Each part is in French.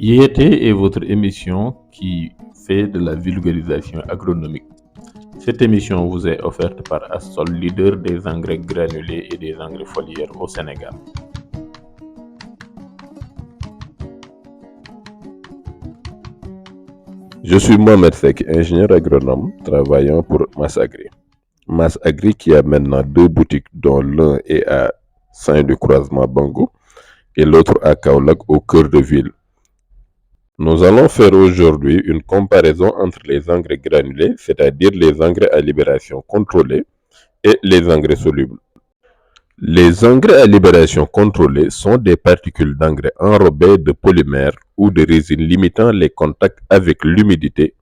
IET est votre émission qui fait de la vulgarisation agronomique. Cette émission vous est offerte par Astol, leader des engrais granulés et des engrais foliaires au Sénégal. Je suis Mohamed Fek, ingénieur agronome travaillant pour Massagri. Massagri qui a maintenant 2 boutiques dont l'un est à Saint-du-Croisement Bango et l'autre à Kaolack au cœur de ville. Nous allons faire aujourd'hui une comparaison entre les engrais granulés, c'est-à-dire les engrais à libération contrôlée, et les engrais solubles. Les engrais à libération contrôlée sont des particules d'engrais enrobées de polymères ou de résine limitant les contacts avec l'humidité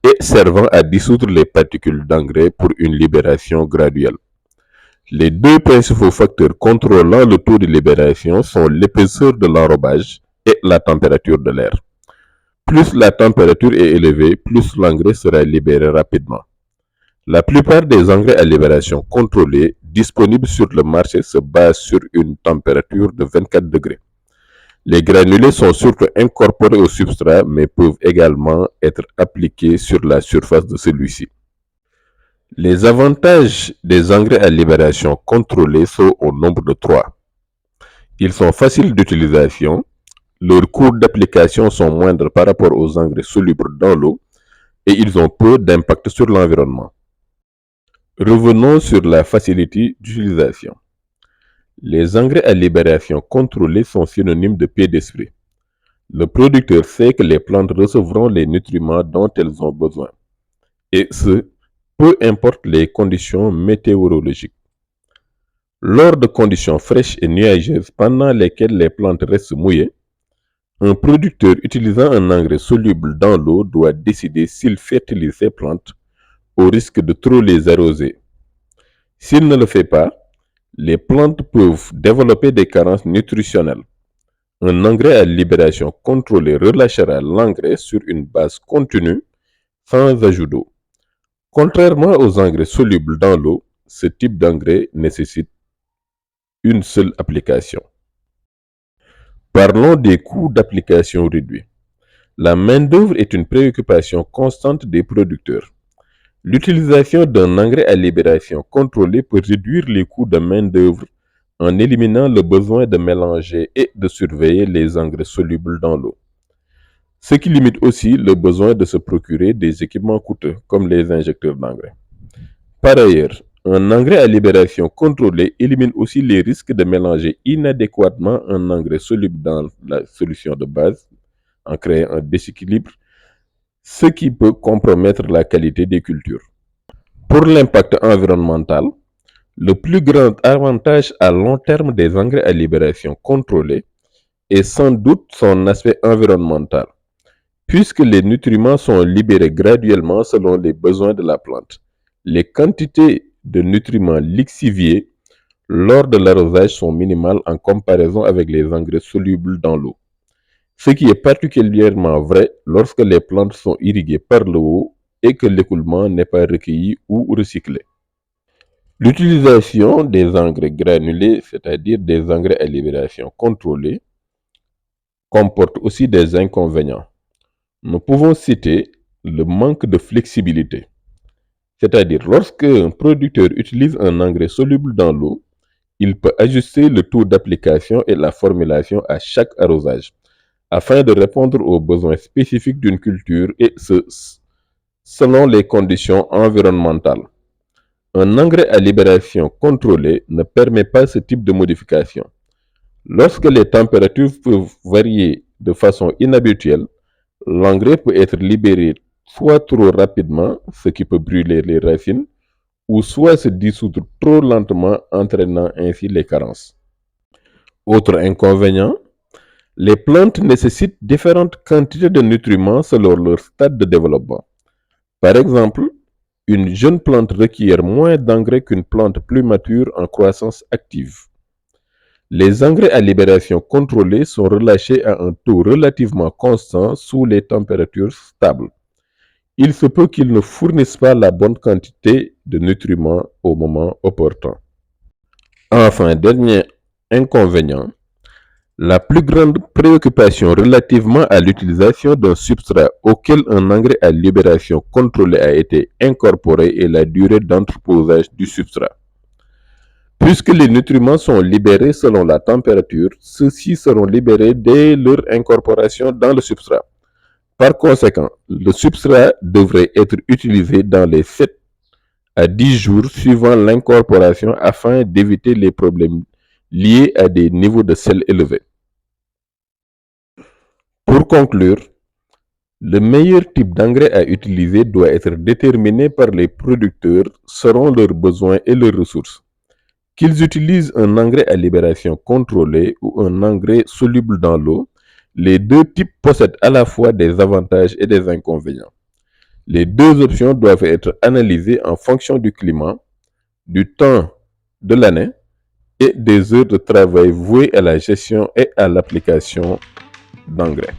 et servant à dissoudre les particules d'engrais pour une libération graduelle. Les deux principaux facteurs contrôlant le taux de libération sont l'épaisseur de l'enrobage et la température de l'air. Plus la température est élevée, plus l'engrais sera libéré rapidement. La plupart des engrais à libération contrôlée disponibles sur le marché se basent sur une température de 24 degrés. Les granulés sont surtout incorporés au substrat mais peuvent également être appliqués sur la surface de celui-ci. Les avantages des engrais à libération contrôlée sont au nombre de 3. Ils sont faciles d'utilisation, leurs coûts d'application sont moindres par rapport aux engrais solubles dans l'eau et ils ont peu d'impact sur l'environnement. Revenons sur la facilité d'utilisation. Les engrais à libération contrôlée sont synonymes de pied d'esprit. Le producteur sait que les plantes recevront les nutriments dont elles ont besoin, et ce, peu importe les conditions météorologiques. Lors de conditions fraîches et nuageuses pendant lesquelles les plantes restent mouillées, un producteur utilisant un engrais soluble dans l'eau doit décider s'il fertilise ses plantes au risque de trop les arroser. S'il ne le fait pas, les plantes peuvent développer des carences nutritionnelles. Un engrais à libération contrôlée relâchera l'engrais sur une base continue sans ajout d'eau. Contrairement aux engrais solubles dans l'eau, ce type d'engrais nécessite une seule application. Parlons des coûts d'application réduits. La main-d'œuvre est une préoccupation constante des producteurs. L'utilisation d'un engrais à libération contrôlée peut réduire les coûts de main-d'œuvre en éliminant le besoin de mélanger et de surveiller les engrais solubles dans l'eau. Ce qui limite aussi le besoin de se procurer des équipements coûteux comme les injecteurs d'engrais. Par ailleurs, un engrais à libération contrôlée élimine aussi les risques de mélanger inadéquatement un engrais soluble dans la solution de base en créant un déséquilibre, ce qui peut compromettre la qualité des cultures. Pour l'impact environnemental, le plus grand avantage à long terme des engrais à libération contrôlée est sans doute son aspect environnemental, puisque les nutriments sont libérés graduellement selon les besoins de la plante. Les quantités de nutriments lixiviés lors de l'arrosage sont minimales en comparaison avec les engrais solubles dans l'eau, ce qui est particulièrement vrai lorsque les plantes sont irriguées par l'eau et que l'écoulement n'est pas recueilli ou recyclé. L'utilisation des engrais granulés, c'est-à-dire des engrais à libération contrôlée, comporte aussi des inconvénients. Nous pouvons citer le manque de flexibilité, c'est-à-dire lorsque un producteur utilise un engrais soluble dans l'eau, il peut ajuster le taux d'application et la formulation à chaque arrosage, afin de répondre aux besoins spécifiques d'une culture et ce, selon les conditions environnementales. Un engrais à libération contrôlée ne permet pas ce type de modification. Lorsque les températures peuvent varier de façon inhabituelle, l'engrais peut être libéré soit trop rapidement, ce qui peut brûler les racines, ou soit se dissoudre trop lentement, entraînant ainsi les carences. Autre inconvénient, les plantes nécessitent différentes quantités de nutriments selon leur stade de développement. Par exemple, une jeune plante requiert moins d'engrais qu'une plante plus mature en croissance active. Les engrais à libération contrôlée sont relâchés à un taux relativement constant sous les températures stables. Il se peut qu'ils ne fournissent pas la bonne quantité de nutriments au moment opportun. Enfin, dernier inconvénient, La plus grande préoccupation relativement à l'utilisation d'un substrat auquel un engrais à libération contrôlée a été incorporé est la durée d'entreposage du substrat. Puisque les nutriments sont libérés selon la température, ceux-ci seront libérés dès leur incorporation dans le substrat. Par conséquent, le substrat devrait être utilisé dans les 7 à 10 jours suivant l'incorporation afin d'éviter les problèmes liés à des niveaux de sel élevés. Pour conclure, le meilleur type d'engrais à utiliser doit être déterminé par les producteurs selon leurs besoins et leurs ressources. Qu'ils utilisent un engrais à libération contrôlée ou un engrais soluble dans l'eau, les deux types possèdent à la fois des avantages et des inconvénients. Les deux options doivent être analysées en fonction du climat, du temps de l'année et des heures de travail vouées à la gestion et à l'application d'engrais.